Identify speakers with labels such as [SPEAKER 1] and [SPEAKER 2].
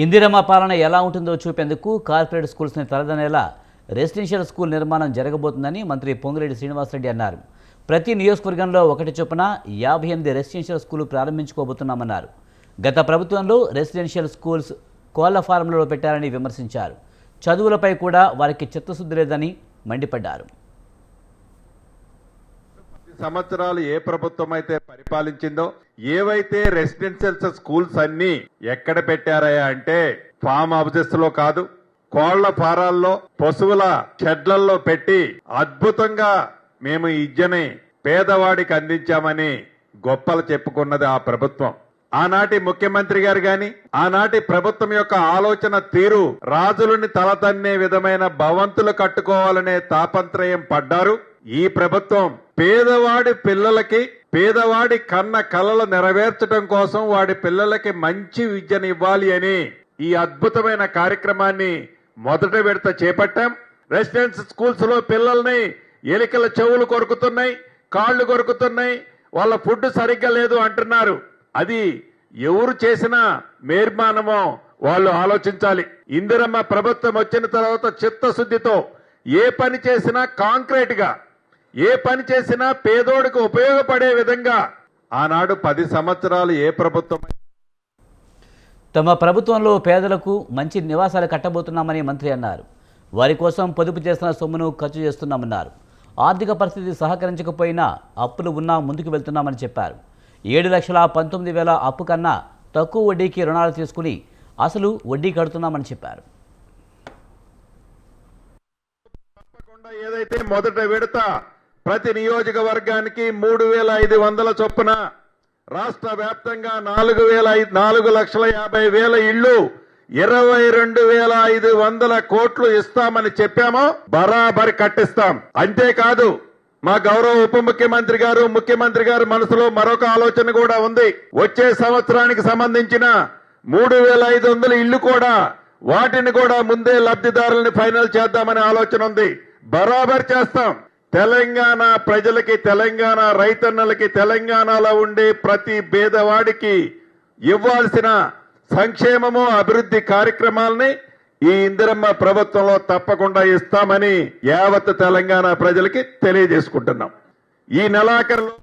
[SPEAKER 1] ఇందిరమ్మ పాలన ఎలా ఉంటుందో చూపేందుకు కార్పొరేట్ స్కూల్స్ని తలదనేలా రెసిడెన్షియల్ స్కూల్ నిర్మాణం జరగబోతుందని మంత్రి పొంగులేటి శ్రీనివాసరెడ్డి అన్నారు. ప్రతి నియోజకవర్గంలో ఒకటి చొప్పున 58 రెసిడెన్షియల్ స్కూలు ప్రారంభించుకోబోతున్నామన్నారు. గత ప్రభుత్వంలో రెసిడెన్షియల్ స్కూల్స్ కోళ్ల ఫారంలలో పెట్టారని విమర్శించారు. చదువులపై కూడా వారికి చిత్తశుద్ధి లేదని మండిపడ్డారు.
[SPEAKER 2] సంవత్సరాలు ఏ ప్రభుత్వం అయితే పరిపాలించిందో ఏవైతే రెసిడెన్షియల్ స్కూల్స్ అన్ని ఎక్కడ పెట్టారయా అంటే ఫామ్ హౌసెస్ లో కాదు, కోళ్ల ఫారాల్లో, పశువుల షెడ్లలో పెట్టి అద్భుతంగా మేము ఈ విద్యని పేదవాడికి అందించామని గొప్పలు చెప్పుకున్నది ఆ ప్రభుత్వం. ఆనాటి ముఖ్యమంత్రి గారు గాని ఆనాటి ప్రభుత్వం యొక్క ఆలోచన తీరు రాజులని తలతన్నే విధమైన భవంతులు కట్టుకోవాలనే తాపత్రయం పడ్డారు. ఈ ప్రభుత్వం పేదవాడి పిల్లలకి పేదవాడి కన్న కలలు నెరవేర్చడం కోసం వాడి పిల్లలకి మంచి విద్యను ఇవ్వాలి అని ఈ అద్భుతమైన కార్యక్రమాన్ని మొదట విడత చేపట్టాం. రెసిడెన్స్ స్కూల్స్ లో పిల్లల్ని ఎలికల చెవులు కొరుకుతున్నాయి, కాళ్లు కొరుకుతున్నాయి, వాళ్ళ ఫుడ్ సరిగ్గా లేదు అంటున్నారు. అది ఎవరు చేసిన నిర్మాణమో వాళ్ళు ఆలోచించాలి. ఇందిరమ్మ ప్రభుత్వం వచ్చిన తర్వాత చిత్తశుద్ధితో ఏ పని చేసినా కాంక్రీట్ గా, ఏ పని చేసినా పేదోడికి ఉపయోగపడే విధంగా ఆనాడు 10 సంవత్సరాలు ఏ ప్రభుత్వం
[SPEAKER 1] తమ ప్రభుత్వంలో పేదలకు మంచి నివాసాలు కట్టబోతున్నామని మంత్రి అన్నారు. వారి కోసం పొదుపు చేసిన సొమ్మును ఖర్చు చేస్తున్నామన్నారు. ఆర్థిక పరిస్థితి సహకరించకపోయినా అప్పులు ఉన్నా ముందుకు వెళ్తున్నామని చెప్పారు. 7,19,000 అప్పు కన్నా తక్కువ వడ్డీకి రుణాలు తీసుకుని అసలు వడ్డీ కడుతున్నామని చెప్పారు.
[SPEAKER 2] ఏదైతే మొదట విడత ప్రతి నియోజకవర్గానికి 3,500 చొప్పున రాష్ట్ర వ్యాప్తంగా 4,50,000 ఇళ్లు 22,500 కోట్లు ఇస్తామని చెప్పామో బరాబరి కట్టిస్తాం. అంతేకాదు మా గౌరవ ఉప ముఖ్యమంత్రి గారు, ముఖ్యమంత్రి గారు మనసులో మరొక ఆలోచన కూడా ఉంది. వచ్చే సంవత్సరానికి సంబంధించిన 3,500 ఇళ్లు కూడా వాటిని కూడా ముందే లబ్ధిదారులను ఫైనల్ చేద్దామనే ఆలోచన ఉంది. బరాబర్ చేస్తాం. తెలంగాణ ప్రజలకి, తెలంగాణ రైతన్నలకి, తెలంగాణలో ఉండే ప్రతి పేదవాడికి ఇవ్వాల్సిన సంక్షేమము, అభివృద్ధి కార్యక్రమాలని ఈ ఇందిరమ్మ ప్రభుత్వంలో తప్పకుండా ఇస్తామని యావత్ తెలంగాణ ప్రజలకి తెలియజేసుకుంటున్నాం. ఈ నెలాఖరులో